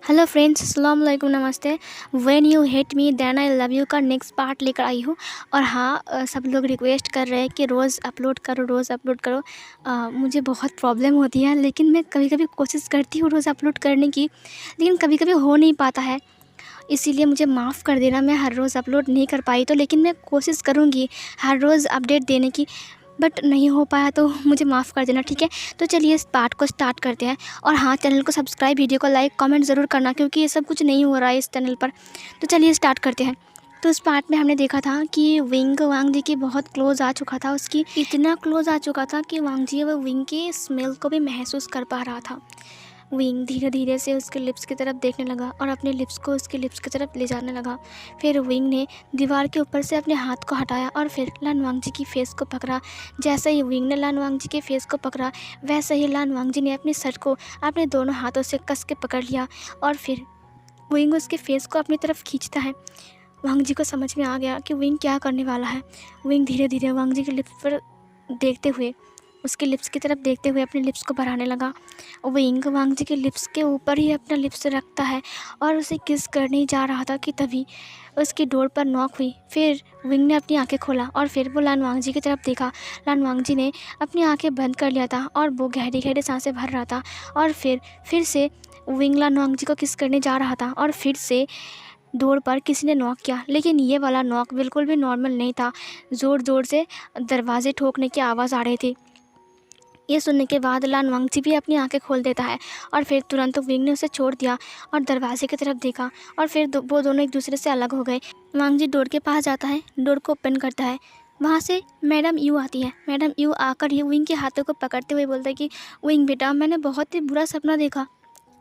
Hello friends, अस्सलाम वालेकुम, नमस्ते। When you hate me then I love you का नेक्स्ट पार्ट लेकर आई हूँ। और हाँ, सब लोग रिक्वेस्ट कर रहे हैं कि रोज़ अपलोड करो, रोज़ अपलोड करो। मुझे बहुत प्रॉब्लम होती है, लेकिन मैं कभी कभी कोशिश करती हूँ रोज़ अपलोड करने की, लेकिन कभी कभी हो नहीं पाता है। इसीलिए मुझे माफ़ कर देना, मैं हर रोज़ अपलोड नहीं कर पाई तो, लेकिन मैं कोशिश करूँगी हर रोज़ अपडेट देने की। बट नहीं हो पाया तो मुझे माफ़ कर देना, ठीक है। तो चलिए इस पार्ट को स्टार्ट करते हैं। और हाँ, चैनल को सब्सक्राइब, वीडियो को लाइक, कमेंट ज़रूर करना, क्योंकि ये सब कुछ नहीं हो रहा है इस चैनल पर। तो चलिए स्टार्ट करते हैं। तो इस पार्ट में हमने देखा था कि विंग वांग जी की बहुत क्लोज आ चुका था, उसकी इतना क्लोज आ चुका था कि वांग जी वो विंग की स्मेल को भी महसूस कर पा रहा था। विंग धीरे धीरे से उसके लिप्स की तरफ देखने लगा और अपने लिप्स को उसके लिप्स की तरफ ले जाने लगा। फिर विंग ने दीवार के ऊपर से अपने हाथ को हटाया और फिर लान वांग जी की फेस को पकड़ा। जैसे ही विंग ने लान वांग जी के फेस को पकड़ा, वैसे ही लान वांग जी ने अपनी सर को अपने दोनों हाथों से कस के पकड़ लिया और फिर विंग उसके फेस को अपनी तरफ खींचता है। वांग जी को समझ में आ गया कि विंग क्या करने वाला है। विंग धीरे धीरे वांग जी के लिप्स पर देखते हुए, उसके लिप्स की तरफ देखते हुए अपने लिप्स को बढ़ाने लगा। विंग वांग जी के लिप्स के ऊपर ही अपना लिप्स रखता है और उसे किस करने जा रहा था कि तभी उसकी डोर पर नॉक हुई। फिर विंग ने अपनी आंखें खोला और फिर वो लान वांग जी की तरफ देखा। लान वांग जी ने अपनी आंखें बंद कर लिया था और वो गहरी गहरी सांसें भर रहा था। और फिर से विंग लान वांग जी को किस करने जा रहा था और फिर से डोर पर किसी ने नॉक किया, लेकिन ये वाला नॉक बिल्कुल भी नॉर्मल नहीं था। ज़ोर ज़ोर से दरवाजे ठोकने की आवाज़ आ रही थी। ये सुनने के बाद लान वांगजी भी अपनी आंखें खोल देता है और फिर तुरंत विंग ने उसे छोड़ दिया और दरवाजे की तरफ देखा और फिर वो दोनों एक दूसरे से अलग हो गए। वांगजी डोर के पास जाता है, डोर को ओपन करता है। वहाँ से मैडम यू आती है। मैडम यू आकर ही विंग के हाथों को पकड़ते हुए बोलता है कि विंग बेटा, मैंने बहुत ही बुरा सपना देखा।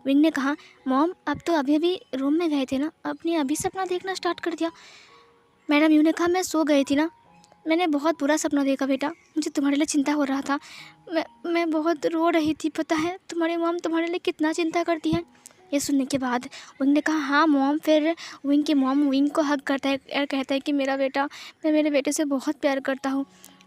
विंग ने कहा, मॉम अब तो अभी अभी रूम में गए थे ना, अपनी अभी सपना देखना स्टार्ट कर दिया। मैडम यू ने कहा, मैं सो गई थी ना, मैंने बहुत बुरा सपना देखा बेटा, मुझे तुम्हारे लिए चिंता हो रहा था। मैं बहुत रो रही थी, पता है तुम्हारी मॉम तुम्हारे लिए कितना चिंता करती है। ये सुनने के बाद विंग ने कहा, हाँ मॉम। फिर विंग की मॉम विंग को हग करता है और कहता है कि मेरा बेटा, मैं मेरे बेटे से बहुत प्यार करता हूँ।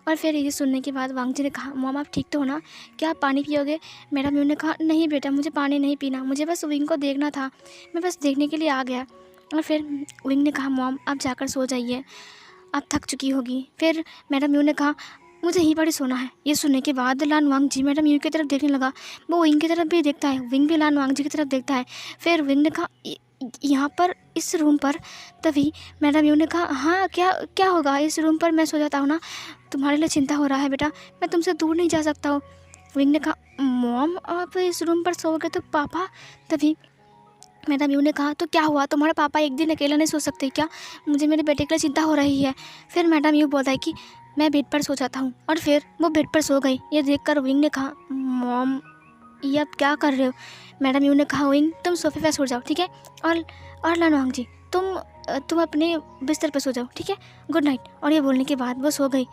और फिर ये सुनने के बाद वांग जी ने कहा, मॉम आप ठीक तो हो ना, क्या आप पानी पियोगे। मैडम यू ने कहा, नहीं बेटा, मुझे पानी नहीं पीना, मुझे बस विंग को देखना था, मैं बस देखने के लिए आ गया। और फिर विंग ने कहा, मॉम आप जाकर सो जाइए, आप थक चुकी होगी। फिर मैडम यू ने कहा, मुझे यहीं पर ही सोना है। ये सुनने के बाद लान वांग जी मैडम यू की तरफ देखने लगा। वो विंग की तरफ भी देखता है, विंग भी लान वांग जी की तरफ देखता है। फिर विंग ने कहा, यहाँ पर इस रूम पर। तभी मैडम यू ने कहा, हाँ क्या क्या होगा, इस रूम पर मैं सो जाता हूँ ना, तुम्हारे लिए चिंता हो रहा है बेटा, मैं तुमसे दूर नहीं जा सकता हूँ। विंग ने कहा, मॉम आप इस रूम पर सोओगे तो पापा। तभी मैडम यू ने कहा, तो क्या हुआ, तुम्हारे पापा एक दिन अकेला नहीं सो सकते क्या, मुझे मेरे बेटे के लिए चिंता हो रही है। फिर मैडम यू बोलता है कि मैं बेड पर सो जाता हूँ। और फिर वो बेड पर सो गई। ये देखकर विंग ने कहा, मॉम ये अब क्या कर रहे हो। मैडम यू ने कहा, विंग तुम सोफे पर सो जाओ, ठीक है। और लानवांग जी तुम अपने बिस्तर पर सो जाओ, ठीक है, गुड नाइट। और ये बोलने के बाद वो सो गई।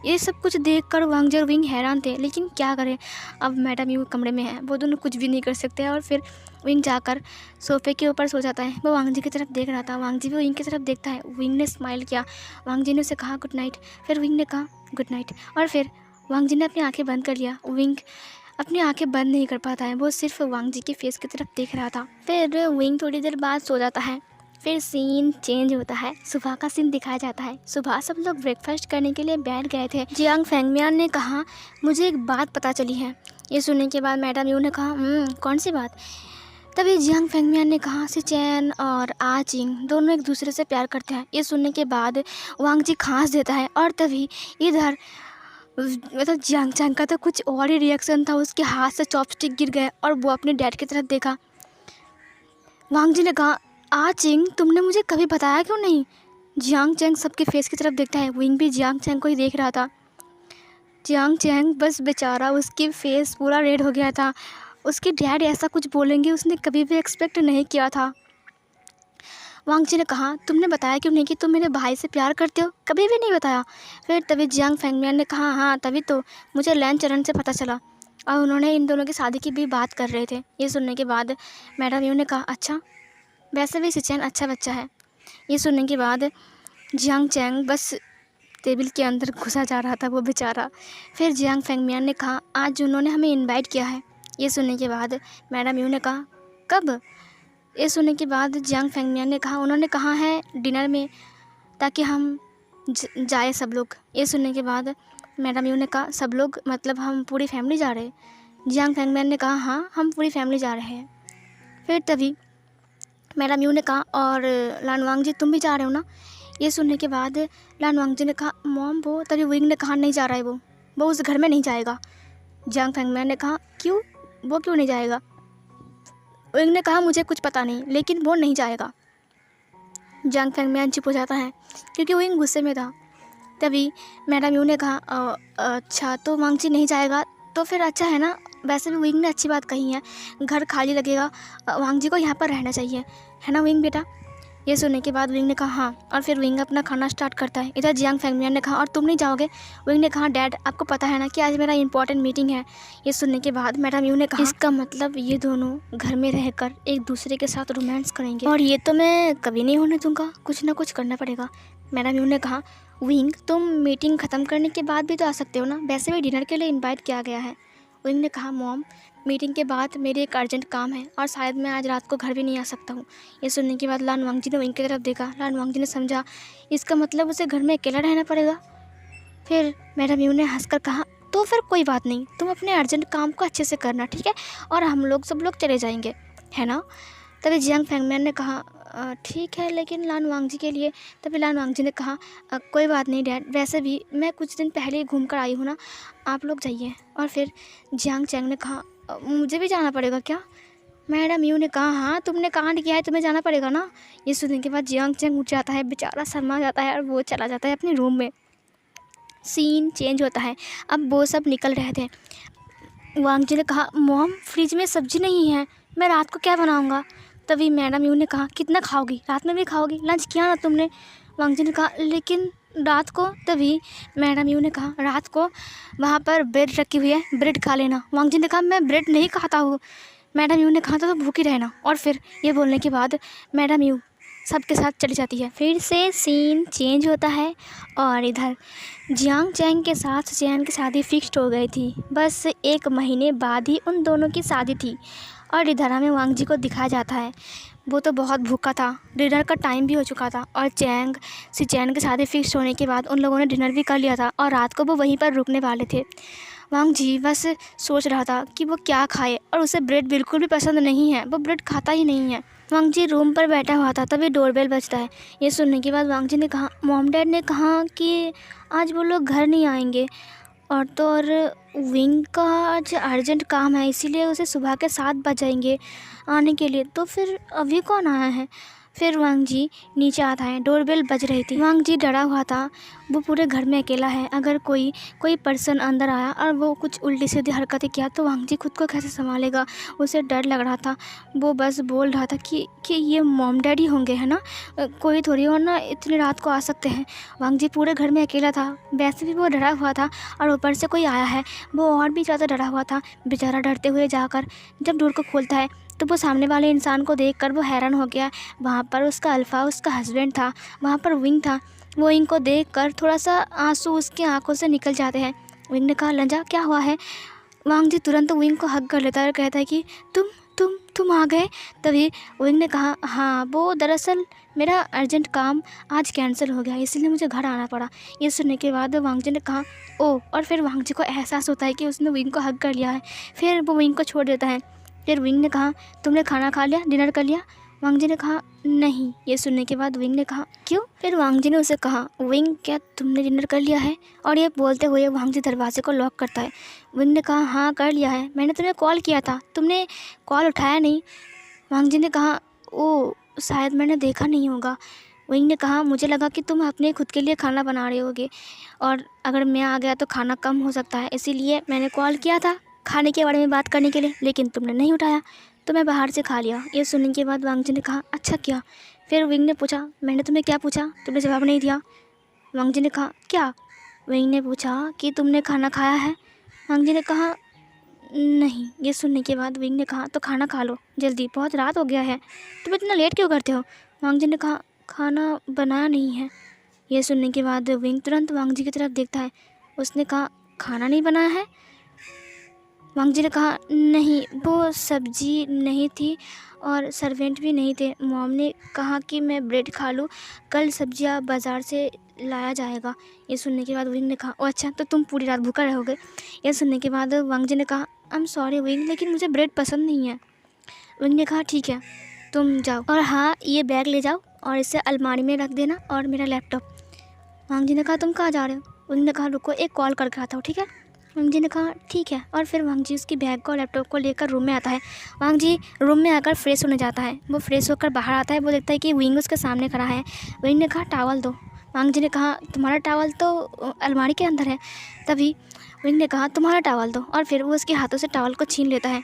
ये सब कुछ देखकर वांग जी और विंग हैरान थे, लेकिन क्या करें, अब मैडम यू कमरे में है, वो दोनों कुछ भी नहीं कर सकते। और फिर विंग जाकर सोफे के ऊपर सो जाता है। वो वांग जी की तरफ देख रहा था, वांग जी भी विंग की तरफ देखता है। विंग ने स्माइल किया, वांग जी ने उसे कहा गुड नाइट। फिर विंग ने कहा गुड नाइट और फिर वांग जी ने अपनी आंखें बंद कर लिया। विंग अपनी आंखें बंद नहीं कर पाता है, वो सिर्फ वांग जी के फेस की तरफ देख रहा था। फिर विंग थोड़ी देर बाद सो जाता है। फिर सीन चेंज होता है, सुबह का सीन दिखाया जाता है। सुबह सब लोग ब्रेकफास्ट करने के लिए बैठ गए थे। जियांग फेंगमियान ने कहा, मुझे एक बात पता चली है। ये सुनने के बाद मैडम यू ने कहा, कौन सी बात। तभी जियांग फेंगमियान ने कहा, सिचैन और आचिंग दोनों एक दूसरे से प्यार करते हैं। ये सुनने के बाद वांग जी खांस देता है और तभी इधर मतलब जियांग चैंग का तो कुछ और ही रिएक्शन था, उसके हाथ से चॉपस्टिक गिर गए और वो अपने डैड की तरफ देखा। वांग जी ने कहा, आचिंग तुमने मुझे कभी बताया क्यों नहीं। जियांग चैंग सबके फेस की तरफ देखता है, विंग भी जियांग चैंग को ही देख रहा था। जियांग चैंग बस बेचारा, उसकी फेस पूरा रेड हो गया था। उसके डैड ऐसा कुछ बोलेंगे उसने कभी भी एक्सपेक्ट नहीं किया था। वांग जी ने कहा, तुमने बताया क्यों नहीं कि तुम मेरे भाई से प्यार करते हो, कभी भी नहीं बताया। फिर तभी जियांग फेंगमियान ने कहा, हाँ तभी तो मुझे लैन चरण से पता चला और उन्होंने इन दोनों की शादी की भी बात कर रहे थे। ये सुनने के बाद मैडम यू ने कहा, अच्छा वैसे भी सिचैन अच्छा बच्चा है। ये सुनने के बाद जियांग चैंग बस टेबल के अंदर घुसा जा रहा था वो बेचारा। फिर जियांग फेंगमियान ने कहा, आज उन्होंने हमें इनवाइट किया है। ये सुनने के बाद मैडम यू ने कहा, कब। ये सुनने के बाद जियांग फेंगमियान ने कहा उन्होंने कहा है डिनर में ताकि हम जाए सब लोग। ये सुनने के बाद मैडम यू ने कहा सब लोग मतलब हम पूरी फैमिली जा रहे हैं। जियांग फेंगमियान ने कहा हाँ हम पूरी फैमिली जा रहे हैं। फिर तभी मैडम यू ने कहा और लानवांग जी तुम भी जा रहे हो ना। ये सुनने के बाद लानवांग जी ने कहा मॉम वो, तभी विंग ने कहा नहीं जा रहा है वो उस घर में नहीं जाएगा। जियांग फेंगमियान ने कहा क्यों, वो क्यों नहीं जाएगा। विंग ने कहा मुझे कुछ पता नहीं लेकिन वो नहीं जाएगा। जियांग फेंगमियान चुप हो जाता है क्योंकि विंग गुस्से में था। तभी मैडम यू ने कहा अच्छा तो वांग जी नहीं जाएगा तो फिर अच्छा है ना, वैसे भी विंग ने अच्छी बात कही है, घर खाली लगेगा, वांग जी को यहाँ पर रहना चाहिए, है ना विंग बेटा। ये सुनने के बाद विंग ने कहा हाँ, और फिर विंग अपना खाना स्टार्ट करता है। इधर जियांग फेंगमियान ने कहा और तुम नहीं जाओगे। विंग ने कहा डैड आपको पता है ना कि आज मेरा इंपॉर्टेंट मीटिंग है। ये सुनने के बाद मैडम यू ने कहा इसका मतलब ये दोनों घर में रहकर एक दूसरे के साथ रोमांस करेंगे और ये तो मैं कभी नहीं होने दूंगा, कुछ ना कुछ करना पड़ेगा। मैडम यू ने कहा विंग तुम मीटिंग ख़त्म करने के बाद भी तो आ सकते हो ना, वैसे भी डिनर के लिए इनवाइट किया गया है। विंग ने कहा मॉम मीटिंग के बाद मेरे एक अर्जेंट काम है और शायद मैं आज रात को घर भी नहीं आ सकता हूँ। ये सुनने के बाद लानवांग जी ने विंग की तरफ देखा। लानवांग जी ने समझा इसका मतलब उसे घर में अकेला रहना पड़ेगा। फिर मैडम यू ने हंसकर कहा तो फिर कोई बात नहीं, तुम अपने अर्जेंट काम को अच्छे से करना ठीक है, और हम लोग सब लोग चले जाएंगे, है ना। तभी जियांग फेंगमियान ने कहा ठीक है लेकिन लानवांग जी के लिए। तभी लानवांग जी ने कहा कोई बात नहीं डैड, वैसे भी मैं कुछ दिन पहले ही घूम कर आई हूँ ना, आप लोग जाइए। और फिर जियांग चैंग ने कहा मुझे भी जाना पड़ेगा क्या। मैडम यू ने कहा हाँ तुमने कांड किया है, तुम्हें जाना पड़ेगा ना। ये सुनने के बाद जियांग चैंग उठ जाता है, बेचारा शर्मा जाता है और वो चला जाता है अपने रूम में। सीन चेंज होता है, अब वो सब निकल रहे थे। वांग जी ने कहा मॉम फ्रिज में सब्जी नहीं है, मैं रात को क्या बनाऊँगा। तभी मैडम यू ने कहा कितना खाओगी, रात में भी खाओगी, लंच किया ना तुमने। वांग जी ने कहा लेकिन रात को। तभी मैडम यू ने कहा रात को वहाँ पर ब्रेड रखी हुई है, ब्रेड खा लेना। वांग जी ने कहा मैं ब्रेड नहीं खाता हूँ। मैडम यू ने कहा तो भूखी रहना। और फिर ये बोलने के बाद मैडम यू सबके साथ चली जाती है। फिर से सीन चेंज होता है और इधर जियांग चैंग के साथ चैन की शादी फिक्स्ड हो गई थी, बस 1 महीने बाद ही उन दोनों की शादी थी। और इधर हमें वांग जी को दिखाया जाता है, वो तो बहुत भूखा था, डिनर का टाइम भी हो चुका था और चैन की शादी फिक्स होने के बाद उन लोगों ने डिनर भी कर लिया था और रात को वो वहीं पर रुकने वाले थे। वांग जी बस सोच रहा था कि वो क्या खाए और उसे ब्रेड बिल्कुल भी पसंद नहीं है, वो ब्रेड खाता ही नहीं है। वांग जी रूम पर बैठा हुआ था, तभी डोरबेल बजता है। ये सुनने के बाद वांग जी ने कहा मॉम डैड ने कहा कि आज वो लोग घर नहीं आएंगे और विंग का आज अर्जेंट काम है, इसीलिए उसे सुबह के 7 बज जाएंगे आने के लिए, तो फिर अभी कौन आया है। फिर वांग जी नीचे आता है, डोरबेल बज रही थी। वांग जी डरा हुआ था, वो पूरे घर में अकेला है, अगर कोई पर्सन अंदर आया और वो कुछ उल्टी सीधी हरकतें किया तो वांग जी खुद को कैसे संभालेगा, उसे डर लग रहा था। वो बस बोल रहा था कि ये मॉम डैडी होंगे, है ना, कोई थोड़ी और ना इतनी रात को आ सकते हैं। वांग जी पूरे घर में अकेला था, वैसे भी वो डरा हुआ था और ऊपर से कोई आया है, वो और भी ज़्यादा डरा हुआ था। बेचारा डरते हुए जाकर जब डोर को खोलता है तो वो सामने वाले इंसान को देखकर वो हैरान हो गया। वहाँ पर उसका अल्फ़ा, उसका हस्बैंड था, वहाँ पर विंग था। वो विंग को देखकर थोड़ा सा आंसू उसकी आंखों से निकल जाते हैं। विंग ने कहा लंजा क्या हुआ है। वांग जी तुरंत विंग को हग कर लेता है और कहता है कि तुम आ गए। तभी विंग ने कहा हाँ वो दरअसल मेरा अर्जेंट काम आज कैंसिल हो गया, इसलिए मुझे घर आना पड़ा। ये सुनने के बाद वांग जी ने कहा ओह, और फिर वांग जी को एहसास होता है कि उसने विंग को हग कर लिया है। फिर वो विंग को छोड़ देता है। फिर विंग ने कहा तुमने खाना खा लिया, डिनर कर लिया। वांग जी ने कहा नहीं। ये सुनने के बाद विंग ने कहा क्यों। फिर वांग जी ने उसे कहा विंग क्या तुमने डिनर कर लिया है। और ये बोलते हुए वांग जी दरवाजे को लॉक करता है। विंग ने कहा हाँ कर लिया है, मैंने तुम्हें कॉल किया था, तुमने कॉल उठाया नहीं। वांग जी ने कहा ओ शायद मैंने देखा नहीं होगा। विंग ने कहा मुझे लगा कि तुम अपने खुद के लिए खाना बना रहे होगे और अगर मैं आ गया तो खाना कम हो सकता है, इसीलिए मैंने कॉल किया था खाने के बारे में बात करने के लिए, लेकिन तुमने नहीं उठाया तो मैं बाहर से खा लिया। ये सुनने के बाद वांग जी ने कहा अच्छा किया। फिर विंग ने पूछा मैंने तुम्हें क्या पूछा, तुमने जवाब नहीं दिया। वांग जी ने कहा क्या। विंग ने पूछा कि तुमने खाना खाया है। वांग जी ने कहा नहीं। ये सुनने के बाद विंग ने कहा तो खाना खा लो जल्दी, बहुत रात हो गया है, तुम इतना लेट क्यों करते हो। वांग जी ने कहा खाना बनाया नहीं है। ये सुनने के बाद विंग तुरंत वांग जी की तरफ देखता है। उसने कहा खाना नहीं बनाया है। वांग जी ने कहा नहीं, वो सब्जी नहीं थी और सर्वेंट भी नहीं थे। मॉम ने कहा कि मैं ब्रेड खा लूँ, कल सब्जियाँ बाज़ार से लाया जाएगा। ये सुनने के बाद विंग ने कहा, ओ अच्छा, तो तुम पूरी रात भूखा रहोगे। ये सुनने के बाद वांग जी ने कहा, आई एम सॉरी विंग, लेकिन मुझे ब्रेड पसंद नहीं है। विंग ने कहा ठीक है, तुम जाओ, और हाँ ये बैग ले जाओ और इसे अलमारी में रख देना, और मेरा लैपटॉप। वांग जी ने कहा तुम कहाँ जा रहे हो? विंग ने कहा रुको, एक कॉल करके आता हूँ, ठीक है। वांग जी ने कहा ठीक है, और फिर वांग जी उसकी बैग को और लैपटॉप को लेकर रूम में आता है। वांग जी रूम में आकर फ्रेश होने जाता है। वो फ्रेश होकर बाहर आता है, वो देखता है कि विंग उसके सामने खड़ा है। विंग ने कहा टॉवल दो। वांग जी ने कहा तुम्हारा टॉवल तो अलमारी के अंदर है। तभी विंग ने कहा तुम्हारा टॉवल दो, और फिर वो उसके हाथों से टॉवल को छीन लेता है।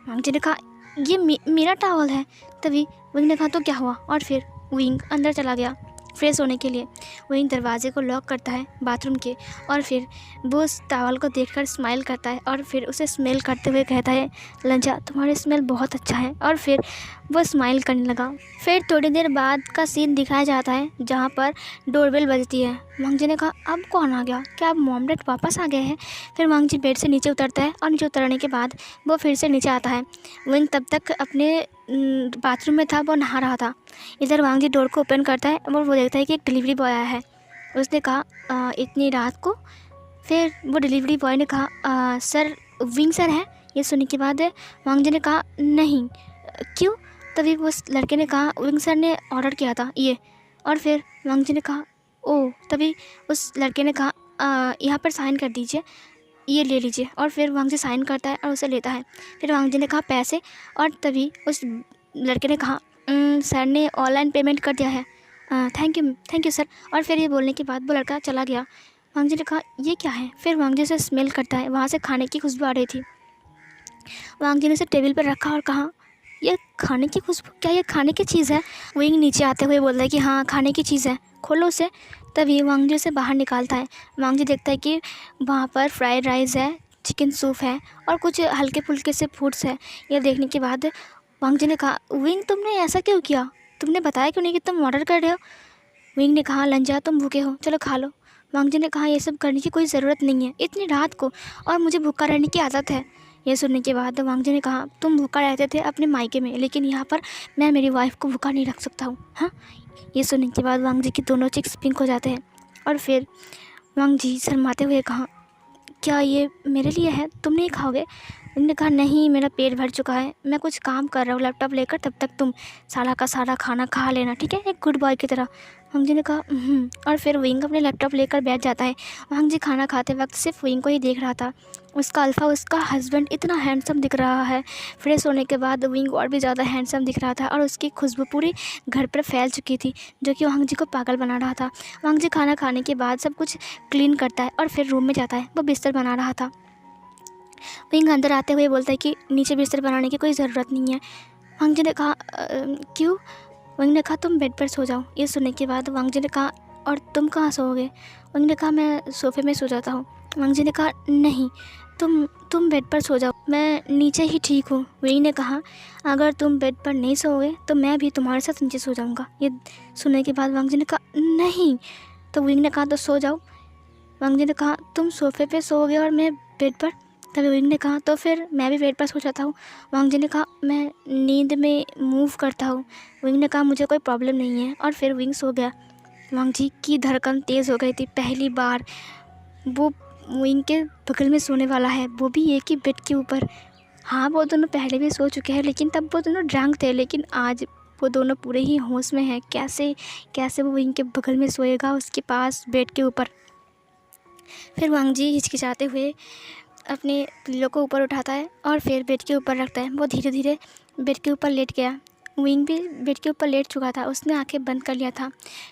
वांग जी ने कहा ये मेरा टॉवल है। तभी विंग ने कहा तो क्या हुआ, और फिर विंग अंदर चला गया फ्रेश होने के लिए। विंग दरवाजे को लॉक करता है बाथरूम के, और फिर वो उस टॉवल को देखकर स्माइल करता है, और फिर उसे स्मेल करते हुए कहता है लंजा तुम्हारा स्मेल बहुत अच्छा है, और फिर वो स्माइल करने लगा। फिर थोड़ी देर बाद का सीन दिखाया जाता है जहाँ पर डोरबेल बजती है। वांग जी ने कहा अब कौन आ गया, क्या अब मॉम डैड वापस आ गए हैं? फिर वांग जी बेड से नीचे उतरता है, और नीचे उतरने के बाद वो फिर से नीचे आता है। विंग तब तक अपने बाथरूम में था, वो नहा रहा था। इधर वांग जी डोर को ओपन करता है और वो देखता है कि एक डिलीवरी बॉय आया है। उसने कहा इतनी रात को? फिर वो डिलीवरी बॉय ने कहा सर विंग सर है। ये सुनने के बाद वांग जी ने कहा नहीं, क्यों? तभी उस लड़के ने कहा विंग सर ने ऑर्डर किया था ये, और फिर वांग जी ने कहा ओह। तभी उस लड़के ने कहा यहाँ पर साइन कर दीजिए, ये ले लीजिए, और फिर वांग जी साइन करता है और उसे लेता है। फिर वांग जी ने कहा पैसे, और तभी उस लड़के ने कहा सर ने ऑनलाइन पेमेंट कर दिया है, थैंक यू सर। और फिर ये बोलने के बाद वो लड़का चला गया। वांग जी ने कहा ये क्या है? फिर वांग जी से स्मेल करता है, वहाँ से खाने की खुशबू आ रही थी। वांग जी ने उसे टेबल पर रखा और कहा ये खाने की खुशबू, क्या ये खाने की चीज़ है? विंग नीचे आते हुए बोलता है कि हाँ खाने की चीज़ है, खोलो उसे। तभी वांग जी उसे बाहर निकालता है। वांग जी देखता है कि वहाँ पर फ्राइड राइस है, चिकन सूप है, और कुछ हल्के फुल्के से फूड्स है। यह देखने के बाद वांग जी ने कहा विंग तुमने ऐसा क्यों किया, तुमने बताया क्यों नहीं कि तुम ऑर्डर कर रहे हो? विंग ने कहा लंजा तुम भूखे हो, चलो खा लो। वांग जी ने कहा ये सब करने की कोई ज़रूरत नहीं है इतनी रात को, और मुझे भूखा रहने की आदत है। ये सुनने के बाद वांग जी ने कहा तुम भूखा रहते थे अपने मायके में, लेकिन यहाँ पर मैं मेरी वाइफ को भूखा नहीं रख सकता हूँ। हाँ, ये सुनने के बाद वांग जी की दोनों चिक्स पिंक हो जाते हैं, और फिर वांग जी शर्माते हुए कहा क्या ये मेरे लिए है, तुम नहीं खाओगे? उन्होंने कहा नहीं, मेरा पेट भर चुका है, मैं कुछ काम कर रहा हूँ लैपटॉप लेकर, तब तक तुम सारा का सारा खाना खा लेना, ठीक है, एक गुड बॉय की तरह। वांग जी ने कहा और फिर विंग अपने लैपटॉप लेकर बैठ जाता है। वांग जी खाना खाते वक्त सिर्फ विंग को ही देख रहा था। उसका अल्फ़ा, उसका हस्बैंड इतना हैंडसम दिख रहा है। फ्रेश होने के बाद विंग और भी ज़्यादा हैंडसम दिख रहा था, और उसकी खुशबू पूरी घर पर फैल चुकी थी, जो कि वांग जी को पागल बना रहा था। वांग जी खाना खाने के बाद सब कुछ क्लीन करता है और फिर रूम में जाता है। वो बिस्तर बना रहा था। विंग अंदर आते हुए बोलता है कि नीचे बिस्तर बनाने की कोई ज़रूरत नहीं है। वांग जी ने कहा क्यों? विंग ने कहा तुम बेड पर सो जाओ। ये सुनने के बाद वांग जी ने कहा और तुम कहाँ सोओगे? विंग ने कहा मैं सोफ़े में सो जाता हूँ। वांग जी ने कहा नहीं, तुम बेड पर सो जाओ, मैं नीचे ही ठीक हूँ। विंग ने कहा अगर तुम बेड पर नहीं सोओगे तो मैं भी तुम्हारे साथ नीचे सो जाऊँगा। ये सुनने के बाद वांग जी ने कहा नहीं। तो विंग ने कहा तो सो जाओ। वांग जी ने कहा तुम सोफ़े पे सोओगे और मैं बेड पर? तभी विंग ने कहा तो फिर मैं भी बेड पर सो जाता हूँ। वांग जी ने कहा मैं नींद में मूव करता हूँ। विंग ने कहा मुझे कोई प्रॉब्लम नहीं है, और फिर विंग सो गया। वांग जी की धड़कन तेज़ हो गई थी। पहली बार वो विंग के बगल में सोने वाला है, वो भी एक ही बेड के ऊपर। हाँ, वो दोनों पहले भी सो चुके हैं, लेकिन तब वो दोनों ड्रंक थे, लेकिन आज वो दोनों पूरे ही होश में हैं। कैसे वो विंग के बगल में सोएगा, उसके पास बेड के ऊपर। फिर वांग जी हिचकिचाते हुए अपने पिल्लो को ऊपर उठाता है और फिर बेड के ऊपर रखता है। वो धीरे धीरे बेड के ऊपर लेट गया। विंग भी बेड के ऊपर लेट चुका था, उसने आंखें बंद कर लिया था।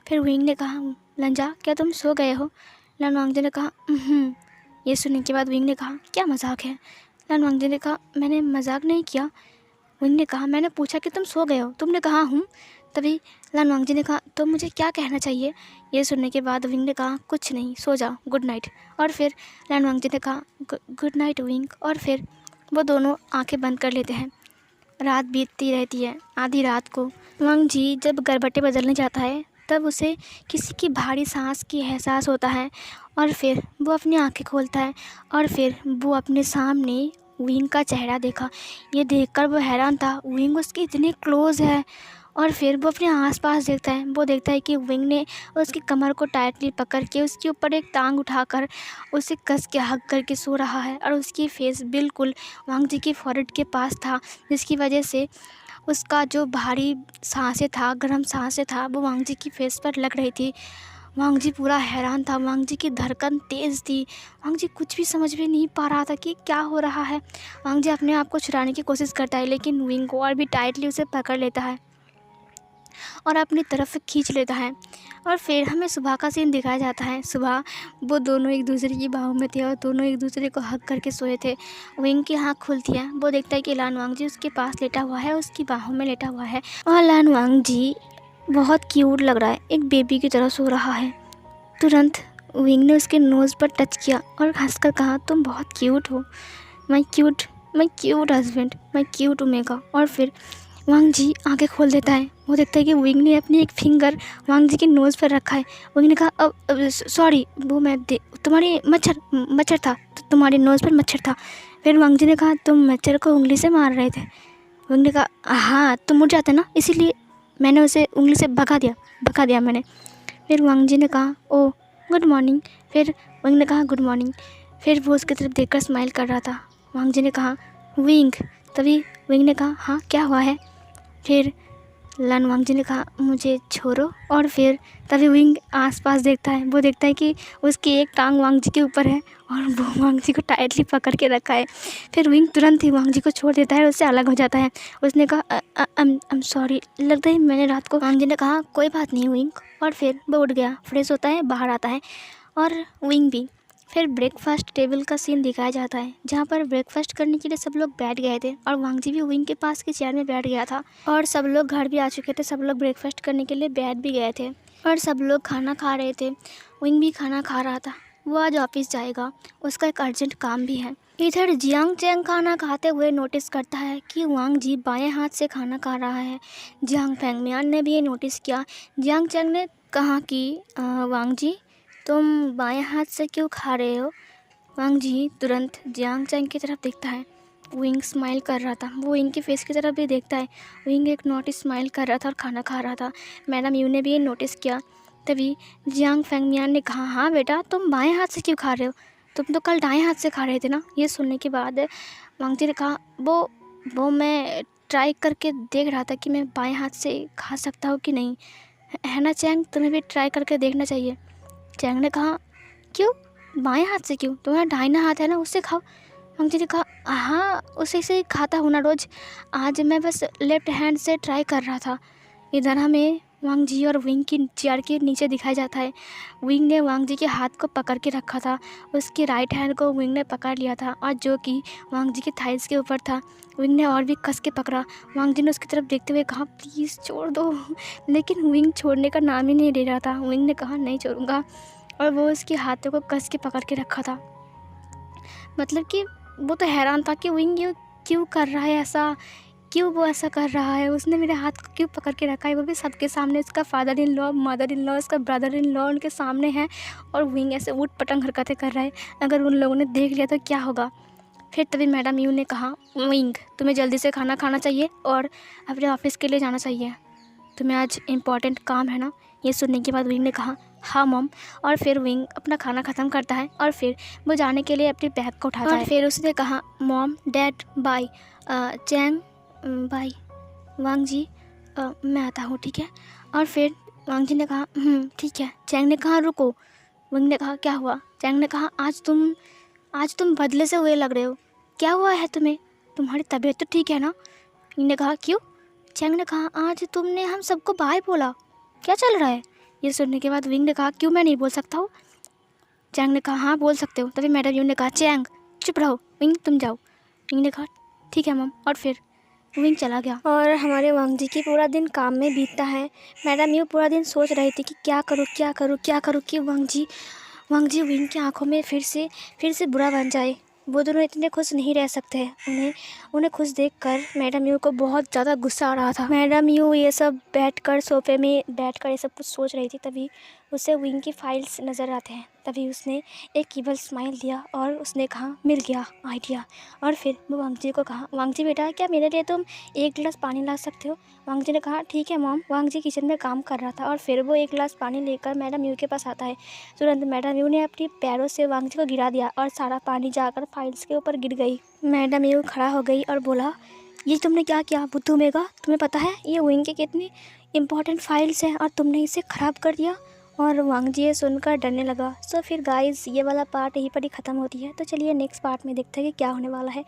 फिर विंग ने कहा लंजा क्या तुम सो गए हो? लन वांग जी ने कहा ये सुनने के बाद विंग ने कहा क्या मजाक है? लन वांग जी ने कहा मैंने मजाक नहीं किया। विंग ने कहा मैंने पूछा कि तुम सो गए हो, तुमने कहा हूँ। तभी लन वांग जी ने कहा तो मुझे क्या कहना चाहिए? ये सुनने के बाद विंग ने कहा कुछ नहीं, सो जाओ, गुड नाइट। और फिर लन वांग जी ने कहा गुड नाइट विंग, और फिर वो दोनों आंखें बंद कर लेते हैं। रात बीतती रहती है। आधी रात को वांग जी जब गरबट्टे बदलने जाता है तब उसे किसी की भारी सांस की एहसास होता है, और फिर वो अपनी आंखें खोलता है और फिर वो अपने सामने विंग का चेहरा देखा। ये देखकर वो हैरान था, विंग उसके इतने क्लोज़ है। और फिर वो अपने आसपास देखता है, वो देखता है कि विंग ने उसकी कमर को टाइटली पकड़ के उसके ऊपर एक टांग उठाकर उसे कस के हग करके सो रहा है। और उसकी फेस बिल्कुल वांग जी की फॉरहेड के पास था, जिसकी वजह से उसका जो भारी सांसें था, गर्म सांसें था, वो वांग जी की फेस पर लग रही थी। वांग जी पूरा हैरान था, वांग जी की धड़कन तेज़ थी। वांग जी कुछ भी समझ में नहीं पा रहा था कि क्या हो रहा है। वांग जी अपने आप को छुड़ाने की कोशिश करता है, लेकिन विंग को और भी टाइटली उसे पकड़ लेता है और अपनी तरफ खींच लेता है। और फिर हमें सुबह का सीन दिखाया जाता है। सुबह वो दोनों एक दूसरे की बाहों में थे और दोनों एक दूसरे को हग करके सोए थे। विंग की आँख खुलती है, वो देखता है कि लान वांग जी उसके पास लेटा हुआ है, उसकी बाहों में लेटा हुआ है। और लान वांग जी बहुत क्यूट लग रहा है, एक बेबी की तरह सो रहा है। तुरंत विंग ने उसके नोज़ पर टच किया और हंसकर कहा, तुम बहुत क्यूट हो, माई क्यूट हस्बैंड, माई क्यूट ओमेगा। और फिर वांग जी आंखें खोल देता है, वो देखता है कि विंग ने अपनी एक फिंगर वांग जी के नोज़ पर रखा है। विंग ने कहा, अब सॉरी, वो मैं तुम्हारी मच्छर था, तो तुम्हारे नोज़ पर मच्छर था। फिर वांग जी ने कहा, तुम मच्छर को उंगली से मार रहे थे। विंग ने कहा, हाँ तुम मुड़ जाते ना, इसीलिए मैंने उसे उंगली से भगा दिया मैंने। फिर वांग जी ने कहा, ओह गुड मॉर्निंग। फिर विंग ने कहा, गुड मॉर्निंग। फिर वो उसकी तरफ देखकर स्माइल कर रहा था। वांग जी ने कहा, विंग। तभी विंग ने कहा, हाँ क्या हुआ है। फिर लन वांग जी ने कहा, मुझे छोड़ो। और फिर तभी विंग आसपास देखता है, वो देखता है कि उसकी एक टांग वांग जी के ऊपर है और वो वांग जी को टाइटली पकड़ के रखा है। फिर विंग तुरंत ही वांग जी को छोड़ देता है और उससे अलग हो जाता है। उसने कहा, I'm सॉरी, लगता है मैंने रात को। वांग जी ने कहा, कोई बात नहीं विंग। और फिर वो उठ गया, फ्रेश होता है, बाहर आता है और विंग भी। फिर ब्रेकफास्ट टेबल का सीन दिखाया जाता है, जहाँ पर ब्रेकफास्ट करने के लिए सब लोग बैठ गए थे और वांग जी भी विंग के पास की चेयर में बैठ गया था। और सब लोग घर भी आ चुके थे, सब लोग ब्रेकफास्ट करने के लिए बैठ भी गए थे और सब लोग खाना खा रहे थे। विंग भी खाना खा रहा था, वो आज ऑफिस जाएगा, उसका एक अर्जेंट काम भी है। इधर जियांग चैंग खाना खाते हुए नोटिस करता है कि वांग जी बाएं हाथ से खाना खा रहा है। जियांग फैंगमियान ने भी ये नोटिस किया। जियांग चैंग ने कहा कि वांग जी, तुम बाएं हाथ से क्यों खा रहे हो। वांग जी तुरंत जियांग चैंग की तरफ देखता है। विंग स्माइल कर रहा था, वो विंग के फेस की तरफ भी देखता है। विंग एक नोटिस स्माइल कर रहा था और खाना खा रहा था। मैडम यू ने भी ये नोटिस किया। तभी जियांग फैंगमियान ने कहा, हाँ बेटा, तुम बाएं हाथ से क्यों खा रहे हो, तुम तो कल दाएं हाथ से खा रहे थे ना। ये सुनने के बाद वांग जी ने कहा, वो मैं ट्राई करके देख रहा था कि मैं बाएं हाथ से खा सकता हूँ कि नहीं, है ना चैंग, तुम्हें भी ट्राई करके देखना चाहिए। चैंग ने कहा, क्यों बाएं हाथ से क्यों, तुम्हारा दाहिना हाथ है ना, उससे खाओ। वांग जी ने कहा, हाँ उसे से खाता हूँ ना रोज़, आज मैं बस लेफ्ट हैंड से ट्राई कर रहा था। इधर हमें वांग जी और विंग की चेयर के नीचे दिखाया जाता है। विंग ने वांग जी के हाथ को पकड़ के रखा था, उसकी राइट हैंड को विंग ने पकड़ लिया था और जो कि वांग जी के थाइस के ऊपर था। विंग ने और भी कस के पकड़ा। वांग जी ने उसकी तरफ देखते हुए कहा, प्लीज़ छोड़ दो, लेकिन विंग छोड़ने का नाम ही नहीं ले रहा था। विंग ने कहा, नहीं छोड़ूंगा, और वो उसके हाथों को कस के पकड़ के रखा था। मतलब कि वो तो हैरान था कि विंग ये क्यों कर रहा है ऐसा, क्यों वो ऐसा कर रहा है, उसने मेरे हाथ को क्यों पकड़ के रखा है, वो भी सबके सामने, उसका father in law, mother in law, उसका ब्रदर इन लॉ उनके सामने है और विंग ऐसे उठ पटंग हरकतें कर रहा है। अगर उन लोगों ने देख लिया तो क्या होगा। फिर तभी मैडम यू ने कहा, विंग तुम्हें जल्दी से खाना खाना चाहिए और अपने ऑफिस के लिए जाना चाहिए, तुम्हें आज इम्पॉर्टेंट काम है ना। ये सुनने के बाद विंग ने कहा, हाँ मॉम। और फिर विंग अपना खाना ख़त्म करता है और फिर वो जाने के लिए अपनी बैग को उठाता है और फिर उसने कहा, mom dad bye, Chang bye, Wang ji मैं आता हूँ, ठीक है। और फिर वांग जी ने कहा, ठीक है। चैंग ने कहा, रुको। विंग ने कहा, क्या हुआ। चैंग ने कहा, आज तुम बदले से हुए लग रहे हो, क्या हुआ है तुम्हें, तुम्हारी तबीयत तो ठीक है ना। विंग ने कहा, क्यों। चैंग ने कहा, आज तुमने हम सबको बाय बोला, क्या चल रहा है। ये सुनने के बाद विंग ने कहा, क्यों मैं नहीं बोल सकता हूँ। चैंग ने कहा, हाँ बोल सकते हो। तभी मैडम यू ने कहा, चैंग चुप रहो, विंग तुम जाओ। विंग ने कहा, ठीक है मम। और फिर विंग चला गया और हमारे वांग जी की पूरा दिन काम में बीतता है। मैडम यू पूरा दिन सोच रही थी कि क्या करूँ कि वांग जी विंग की आंखों में फिर से बुरा बन जाए। वो दोनों इतने खुश नहीं रह सकते हैं। उन्हें खुश देखकर मैडम यू को बहुत ज़्यादा गुस्सा आ रहा था। मैडम यू ये सब बैठकर सोफे में बैठकर ये सब कुछ सोच रही थी। तभी उसे विंग की फाइल्स नज़र आते हैं। तभी उसने एक ईवल स्माइल दिया और उसने कहा मिल गया आइडिया। और फिर वो वांगजी को कहा, वांगजी बेटा क्या मेरे लिए तुम 1 गिलास पानी ला सकते हो? वांगजी ने कहा ठीक है मॉम। वांगजी किचन में काम कर रहा था और फिर वो 1 गिलास पानी लेकर मैडम यू के पास आता है। तुरंत मैडम यू ने अपनी पैरों से वांगजी को गिरा दिया और सारा पानी जाकर फाइल्स के ऊपर गिर गई। मैडम यू खड़ा हो गई और बोला, ये तुमने क्या किया बुद्धू मेगा? तुम्हें पता है ये विंग के कितनी इंपॉर्टेंट फाइल्स हैं और तुमने इसे ख़राब कर दिया? और वांगजी ये सुनकर डरने लगा। सो फिर गाइस ये वाला पार्ट यहीं पर ही ख़त्म होती है। तो चलिए नेक्स्ट पार्ट में देखते हैं कि क्या होने वाला है।